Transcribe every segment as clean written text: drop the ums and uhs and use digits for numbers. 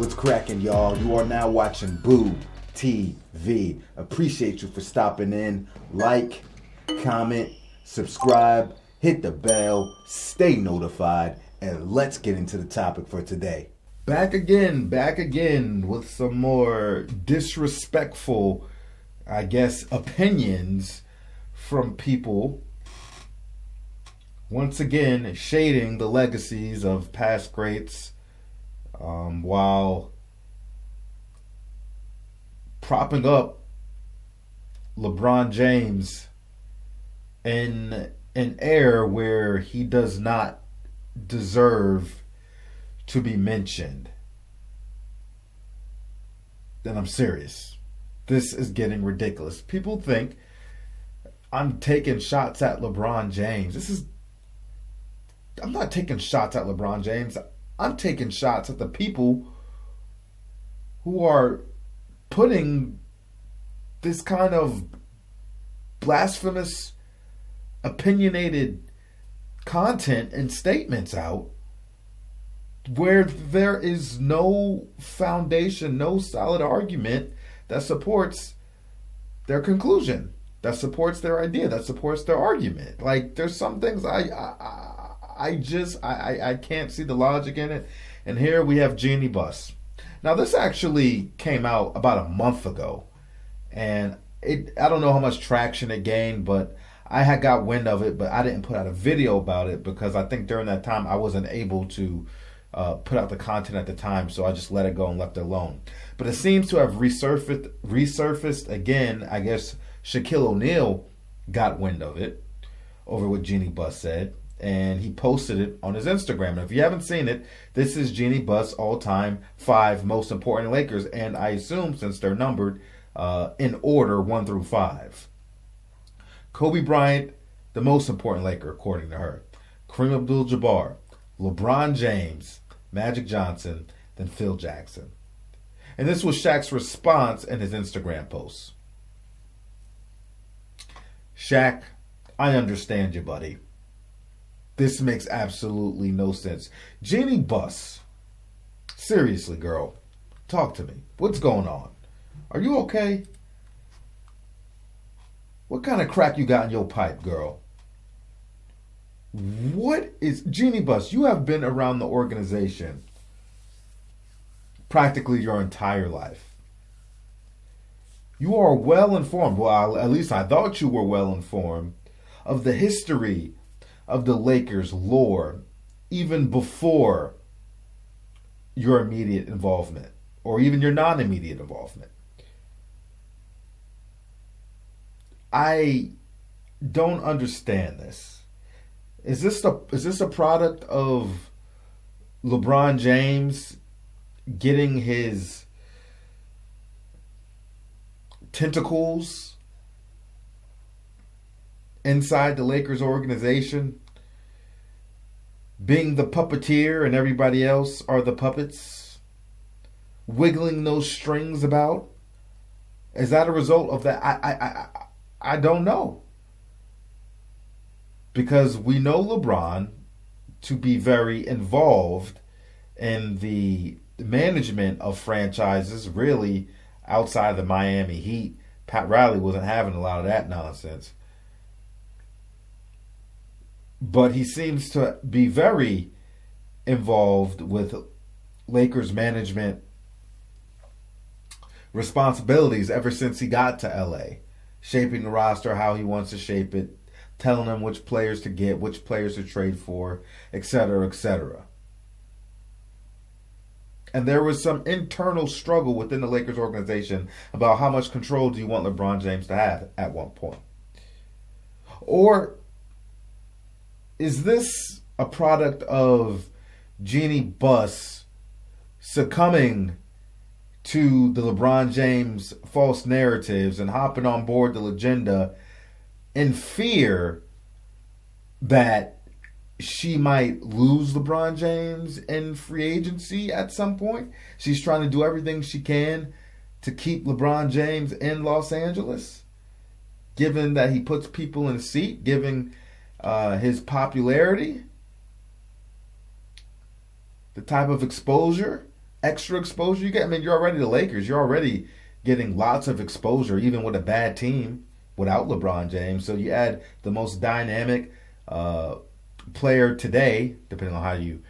What's cracking, y'all? You are now watching Boo TV. Appreciate you for stopping in. Like, comment, subscribe, hit the bell, stay notified, and let's get into the topic for today. Back again with some more disrespectful, I guess, opinions from people. Once again, shading the legacies of past greats, while propping up LeBron James in an era where he does not deserve to be mentioned. Then I'm serious. This is getting ridiculous. People think I'm taking shots at LeBron James. I'm not taking shots at LeBron James. I'm taking shots at the people who are putting this kind of blasphemous, opinionated content and statements out where there is no foundation, no solid argument that supports their conclusion, that supports their idea, that supports their argument. Like, there's some things I can't see the logic in it. And here we have Jeanie Buss. Now, this actually came out about a month ago, and I don't know how much traction it gained, but I had got wind of it, but I didn't put out a video about it because I think during that time I wasn't able to put out the content at the time, so I just let it go and left it alone. But it seems to have resurfaced again. I guess Shaquille O'Neal got wind of it over what Jeanie Buss said, and he posted it on his Instagram. And if you haven't seen it, this is Jeanie Buss all-time 5 most important Lakers, and I assume since they're numbered in order 1 through 5. Kobe Bryant, the most important Laker according to her. Kareem Abdul-Jabbar, LeBron James, Magic Johnson, then Phil Jackson. And this was Shaq's response in his Instagram post. Shaq, I understand you, buddy. This makes absolutely no sense. Jeanie Buss, seriously, girl, talk to me. What's going on? Are you okay? What kind of crack you got in your pipe, girl? What is Jeanie Buss? You have been around the organization practically your entire life. You are well informed. Well, at least I thought you were well informed of the history of the Lakers lore, even before your immediate involvement, or even your non-immediate involvement. I don't understand this. Is this a product of LeBron James getting his tentacles inside the Lakers organization, being the puppeteer and everybody else are the puppets, wiggling those strings about? Is that a result of that? I don't know. Because we know LeBron to be very involved in the management of franchises, really outside of the Miami Heat. Pat Riley wasn't having a lot of that nonsense. But he seems to be very involved with Lakers management responsibilities ever since he got to LA. Shaping the roster how he wants to shape it, telling them which players to get, which players to trade for, etc., etc. And there was some internal struggle within the Lakers organization about how much control do you want LeBron James to have at one point. Or is this a product of Jeanie Buss succumbing to the LeBron James false narratives and hopping on board the agenda in fear that she might lose LeBron James in free agency at some point? She's trying to do everything she can to keep LeBron James in Los Angeles, given that he puts people in a seat, given his popularity, the type of exposure extra exposure you get. I mean, you're already the Lakers. You're already getting lots of exposure, even with a bad team without LeBron James. So you add the most dynamic player today, depending on how you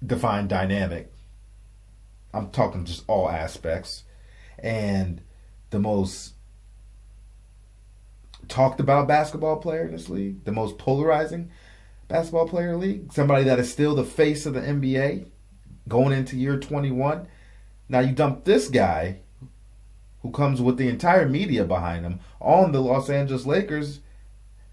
define dynamic. I'm talking just all aspects. And the most talked about basketball player in this league, the most polarizing basketball player in the league, somebody that is still the face of the NBA going into year 21. Now you dump this guy who comes with the entire media behind him on the Los Angeles Lakers,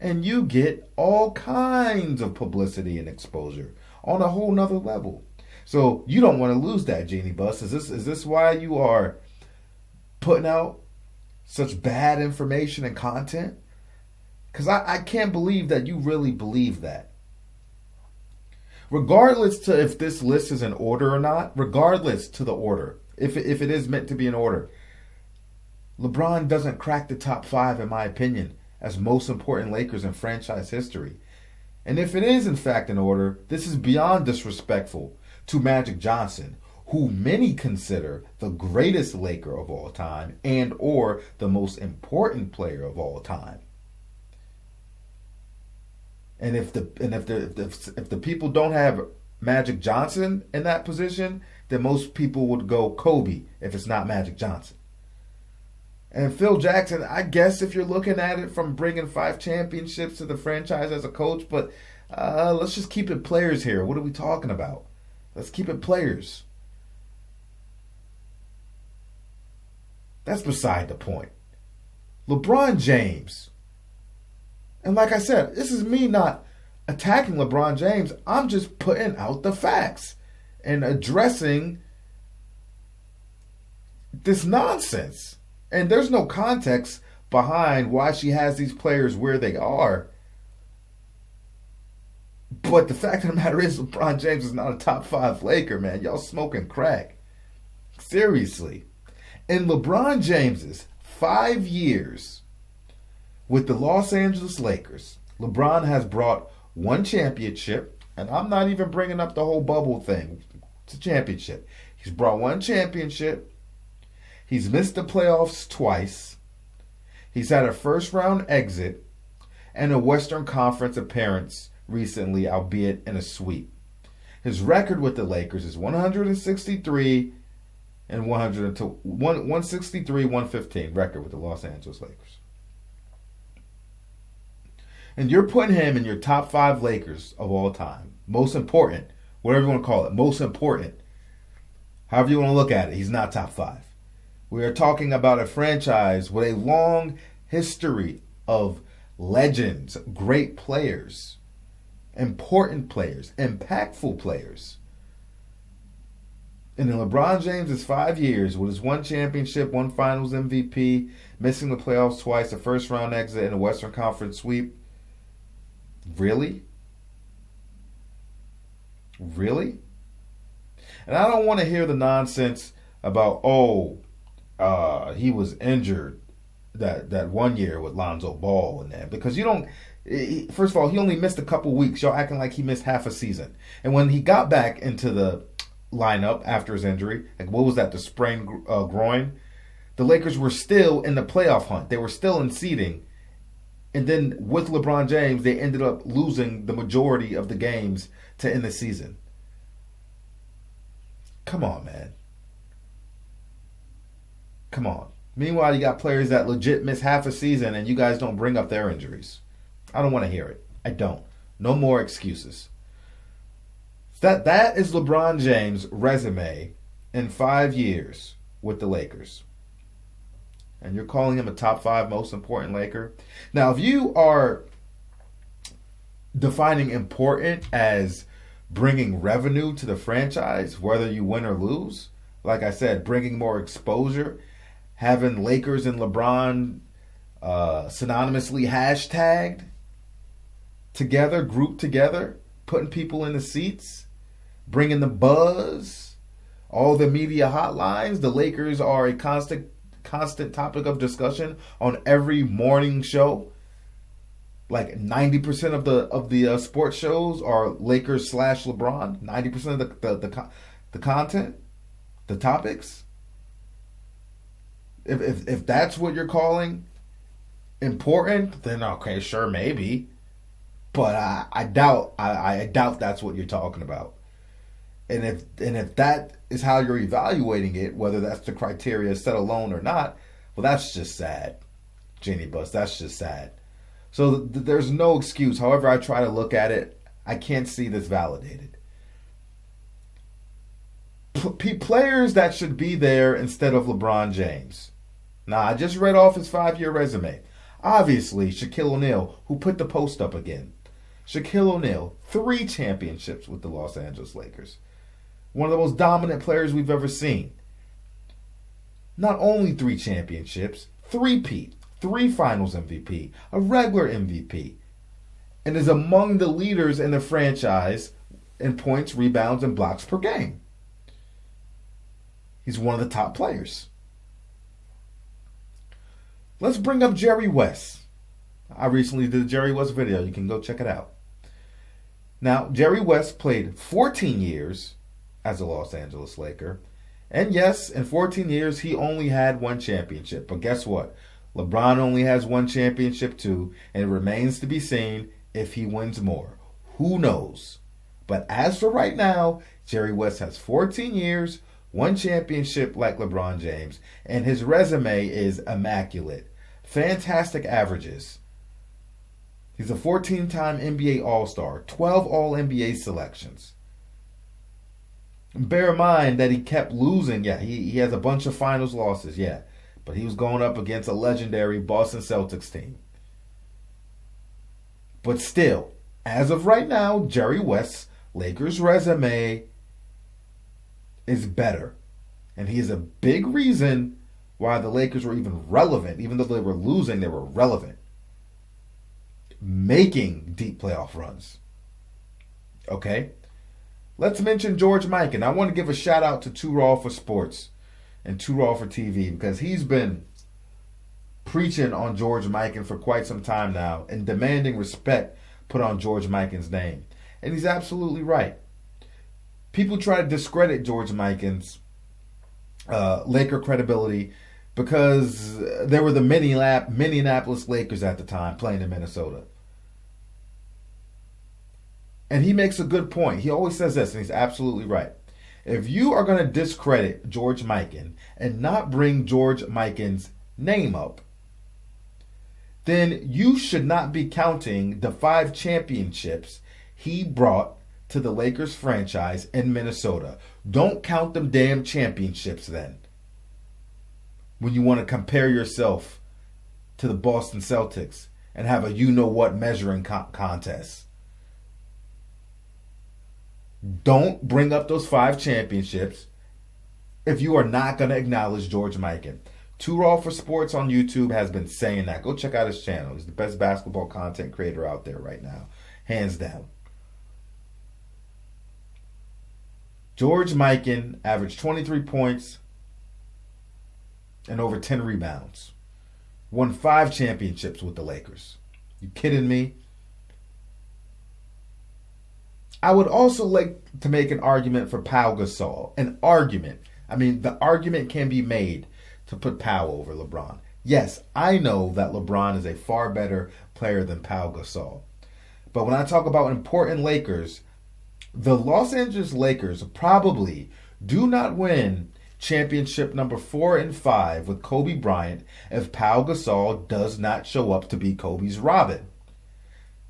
and you get all kinds of publicity and exposure on a whole nother level. So you don't want to lose that, Jeanie Buss. Is this why you are putting out such bad information and content? Because I can't believe that you really believe that. Regardless to if this list is in order or not, regardless to the order, if it is meant to be in order, LeBron doesn't crack the top 5, in my opinion, as most important Lakers in franchise history. And if it is in fact in order, this is beyond disrespectful to Magic Johnson, who many consider the greatest Laker of all time and or the most important player of all time. And if the people don't have Magic Johnson in that position, then most people would go Kobe if it's not Magic Johnson. And Phil Jackson, I guess if you're looking at it from bringing 5 championships to the franchise as a coach, but let's just keep it players here. What are we talking about? Let's keep it players. That's beside the point. LeBron James. And like I said, this is me not attacking LeBron James. I'm just putting out the facts and addressing this nonsense. And there's no context behind why she has these players where they are. But the fact of the matter is, LeBron James is not a top 5 Laker, man. Y'all smoking crack. Seriously. In LeBron James's 5 years with the Los Angeles Lakers, LeBron has brought 1 championship, and I'm not even bringing up the whole bubble thing. It's a championship. He's brought 1 championship. He's missed the playoffs twice. He's had a first-round exit and a Western Conference appearance recently, albeit in a sweep. His record with the Lakers is 163 and 115 record with the Los Angeles Lakers. And you're putting him in your top 5 Lakers of all time. Most important, whatever you want to call it, most important. However you want to look at it, he's not top 5. We are talking about a franchise with a long history of legends, great players, important players, impactful players. And in LeBron James' 5 years, with his 1 championship, 1 Finals MVP, missing the playoffs twice, a first-round exit, and a Western Conference sweep, really? Really? And I don't want to hear the nonsense about, he was injured that 1 year with Lonzo Ball and that. Because you don't... First of all, he only missed a couple weeks. Y'all acting like he missed half a season. And when he got back into the lineup after his injury, like what was that, the sprained groin? The Lakers were still in the playoff hunt. They were still in seeding. And then with LeBron James, they ended up losing the majority of the games to end the season. Come on, man. Come on. Meanwhile, you got players that legit miss half a season and you guys don't bring up their injuries. I don't want to hear it. I don't. No more excuses. That is LeBron James' resume in 5 years with the Lakers. And you're calling him a top 5 most important Laker. Now, if you are defining important as bringing revenue to the franchise, whether you win or lose, like I said, bringing more exposure, having Lakers and LeBron synonymously hashtagged together, grouped together, putting people in the seats, bringing the buzz, all the media hotlines. The Lakers are a constant topic of discussion on every morning show. Like 90% of the sports shows are Lakers / LeBron. 90% of the content, the topics. If that's what you're calling important, then okay, sure, maybe. But I doubt that's what you're talking about. And if that is how you're evaluating it, whether that's the criteria set alone or not, well, that's just sad, Jeanie Buss. That's just sad. So there's no excuse. However I try to look at it, I can't see this validated. Players that should be there instead of LeBron James. Now, I just read off his 5-year resume. Obviously, Shaquille O'Neal, who put the post up again. Shaquille O'Neal, 3 championships with the Los Angeles Lakers. One of the most dominant players we've ever seen. Not only 3 championships, 3-peat, 3 finals MVP, a regular MVP, and is among the leaders in the franchise in points, rebounds, and blocks per game. He's one of the top players. Let's bring up Jerry West. I recently did a Jerry West video. You can go check it out. Now, Jerry West played 14 years as a Los Angeles Laker. And yes, in 14 years, he only had 1 championship. But guess what? LeBron only has 1 championship too. And it remains to be seen if he wins more. Who knows? But as for right now, Jerry West has 14 years, 1 championship like LeBron James. And his resume is immaculate. Fantastic averages. He's a 14-time NBA All-Star, 12 All-NBA selections. Bear in mind that he kept losing. Yeah, he has a bunch of finals losses, yeah. But he was going up against a legendary Boston Celtics team. But still, as of right now, Jerry West's Lakers resume is better. And he is a big reason why the Lakers were even relevant. Even though they were losing, they were relevant. Making deep playoff runs. Okay? Let's mention George Mikan. I want to give a shout out to Too Raw for Sports and Too Raw for TV because he's been preaching on George Mikan for quite some time now and demanding respect put on George Mikan's name. And he's absolutely right. People try to discredit George Mikan's Laker credibility because they were the Minneapolis Lakers at the time playing in Minnesota. And he makes a good point. He always says this, and he's absolutely right. If you are going to discredit George Mikan and not bring George Mikan's name up, then you should not be counting the 5 championships he brought to the Lakers franchise in Minnesota. Don't count them damn championships then. When you want to compare yourself to the Boston Celtics and have a you-know-what measuring contest. Don't bring up those 5 championships if you are not going to acknowledge George Mikan. Too Raw for Sports on YouTube has been saying that. Go check out his channel. He's the best basketball content creator out there right now. Hands down. George Mikan averaged 23 points and over 10 rebounds. Won 5 championships with the Lakers. You kidding me? I would also like to make an argument for Pau Gasol. An argument. I mean, the argument can be made to put Pau over LeBron. Yes, I know that LeBron is a far better player than Pau Gasol. But when I talk about important Lakers, the Los Angeles Lakers probably do not win championship number 4 and 5 with Kobe Bryant if Pau Gasol does not show up to be Kobe's Robin.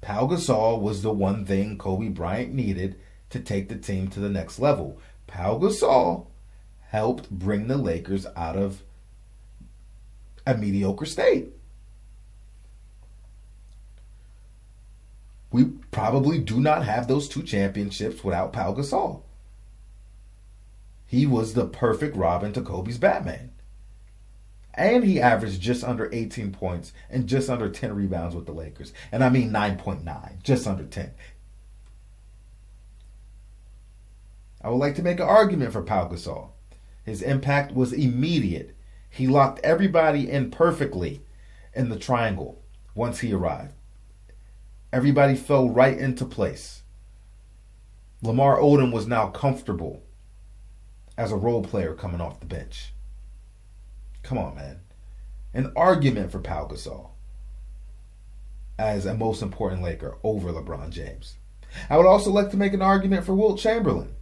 Pau Gasol was the one thing Kobe Bryant needed to take the team to the next level. Pau Gasol helped bring the Lakers out of a mediocre state. We probably do not have those 2 championships without Pau Gasol. He was the perfect Robin to Kobe's Batman. And he averaged just under 18 points and just under 10 rebounds with the Lakers. And I mean 9.9, just under 10. I would like to make an argument for Pau Gasol. His impact was immediate. He locked everybody in perfectly in the triangle once he arrived. Everybody fell right into place. Lamar Odom was now comfortable as a role player coming off the bench. Come on, man. An argument for Pau Gasol as a most important Laker over LeBron James. I would also like to make an argument for Wilt Chamberlain.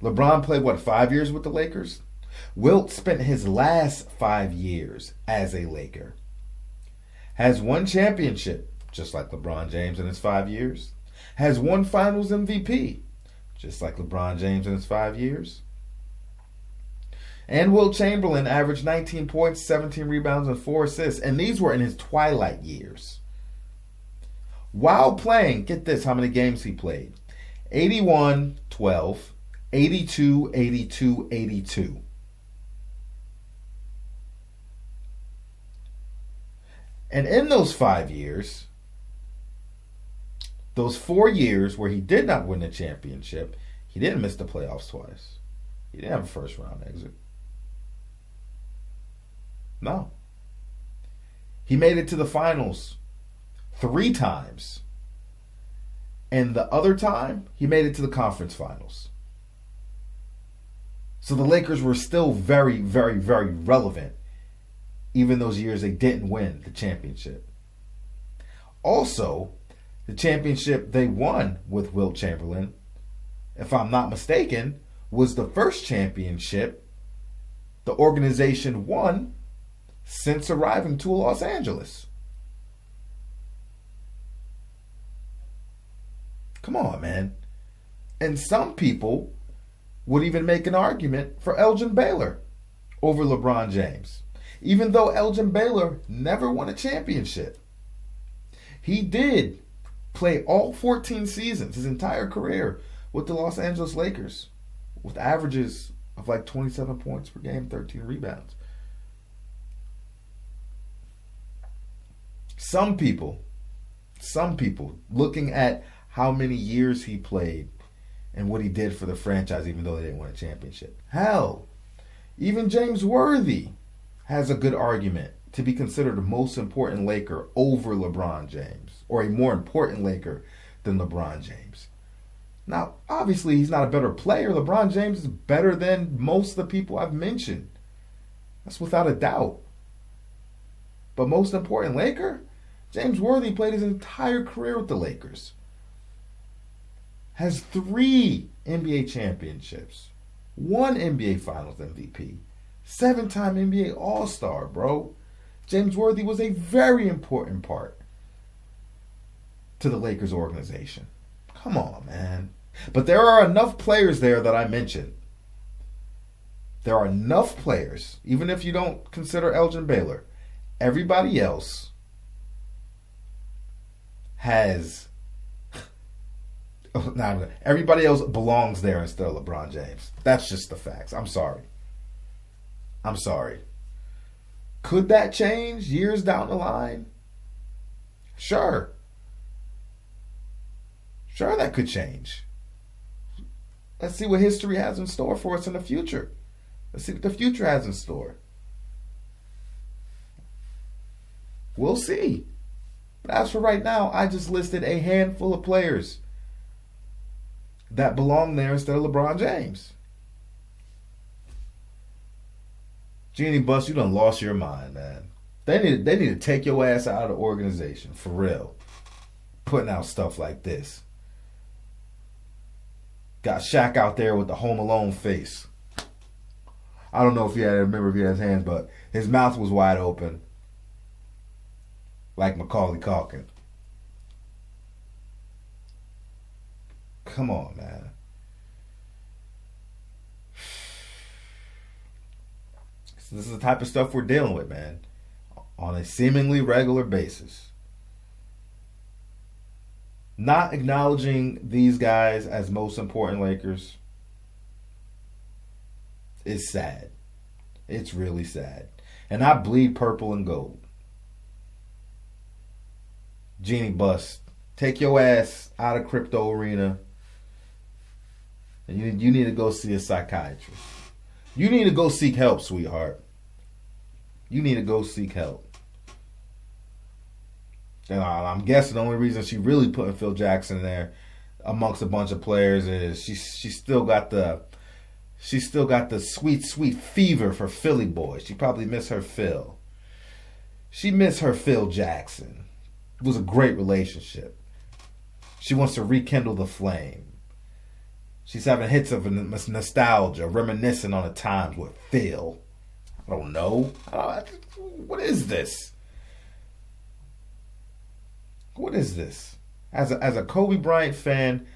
LeBron played, 5 years with the Lakers? Wilt spent his last 5 years as a Laker. Has won championship, just like LeBron James in his 5 years. Has won Finals MVP, just like LeBron James in his 5 years. And Wilt Chamberlain averaged 19 points, 17 rebounds, and 4 assists. And these were in his twilight years. While playing, get this, how many games he played. 81, 12, 82, 82, 82. And in those 5 years, those 4 years where he did not win the championship, he didn't miss the playoffs twice. He didn't have a first round exit. No. He made it to the finals 3 times. And the other time, he made it to the conference finals. So the Lakers were still very, very, very relevant, even those years they didn't win the championship. Also, the championship they won with Wilt Chamberlain, if I'm not mistaken, was the first championship the organization won since arriving to Los Angeles. Come on, man. And some people would even make an argument for Elgin Baylor over LeBron James, even though Elgin Baylor never won a championship. He did play all 14 seasons, his entire career, with the Los Angeles Lakers, with averages of 27 points per game, 13 rebounds. Some people, looking at how many years he played and what he did for the franchise, even though they didn't win a championship. Hell, even James Worthy has a good argument to be considered the most important Laker over LeBron James, or a more important Laker than LeBron James. Now, obviously, he's not a better player. LeBron James is better than most of the people I've mentioned. That's without a doubt. But most important Laker, James Worthy played his entire career with the Lakers. Has 3 NBA championships, 1 NBA Finals MVP, 7-time NBA All-Star, bro. James Worthy was a very important part to the Lakers organization. Come on, man. But there are enough players there that I mentioned. There are enough players, even if you don't consider Elgin Baylor. Everybody else has... everybody else belongs there instead of LeBron James. That's just the facts. I'm sorry. Could that change years down the line? Sure, that could change. Let's see what history has in store for us in the future. Let's see what the future has in store. We'll see. But as for right now, I just listed a handful of players that belong there instead of LeBron James. Jeanie Buss, you done lost your mind, man. They need to take your ass out of the organization, for real. Putting out stuff like this. Got Shaq out there with the Home Alone face. I don't know if he had his hands, but his mouth was wide open. Like Macaulay Culkin. Come on, man. This is the type of stuff we're dealing with, man. On a seemingly regular basis. Not acknowledging these guys as most important Lakers is sad. It's really sad. And I bleed purple and gold. Jeanie Buss, take your ass out of crypto arena. And you need to go see a psychiatrist. You need to go seek help, sweetheart. You need to go seek help. And I'm guessing the only reason she really putting Phil Jackson there amongst a bunch of players is she still got the sweet fever for Philly boys. She probably miss her Phil. She miss her Phil Jackson. It was a great relationship. She wants to rekindle the flame. She's having hits of nostalgia, reminiscing on the times with Phil. I don't know. What is this? What is this? As a Kobe Bryant fan,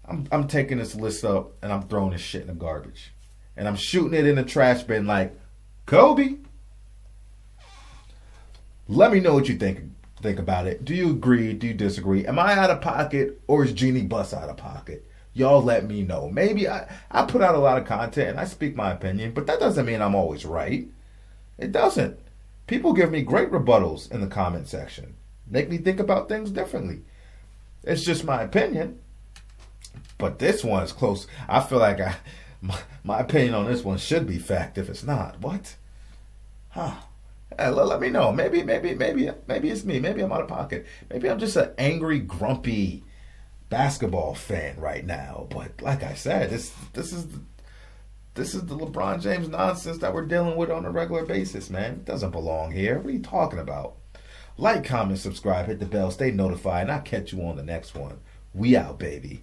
I'm taking this list up and I'm throwing this shit in the garbage. And I'm shooting it in the trash bin like, Kobe, let me know what you think about it. Do you agree? Do you disagree? Am I out of pocket or is Jeanie Buss out of pocket? Y'all let me know. Maybe I put out a lot of content and I speak my opinion, but that doesn't mean I'm always right. It doesn't. People give me great rebuttals in the comment section. Make me think about things differently. It's just my opinion. But this one is close. I feel like my opinion on this one should be fact if it's not. What? Huh. Hey, let me know. Maybe it's me. Maybe I'm out of pocket. Maybe I'm just an angry, grumpy basketball fan right now. But like I said, this is the LeBron James nonsense that we're dealing with on a regular basis, man. It doesn't belong here. What are you talking about? Like, comment, subscribe, hit the bell, stay notified, and I'll catch you on the next one. We out, baby.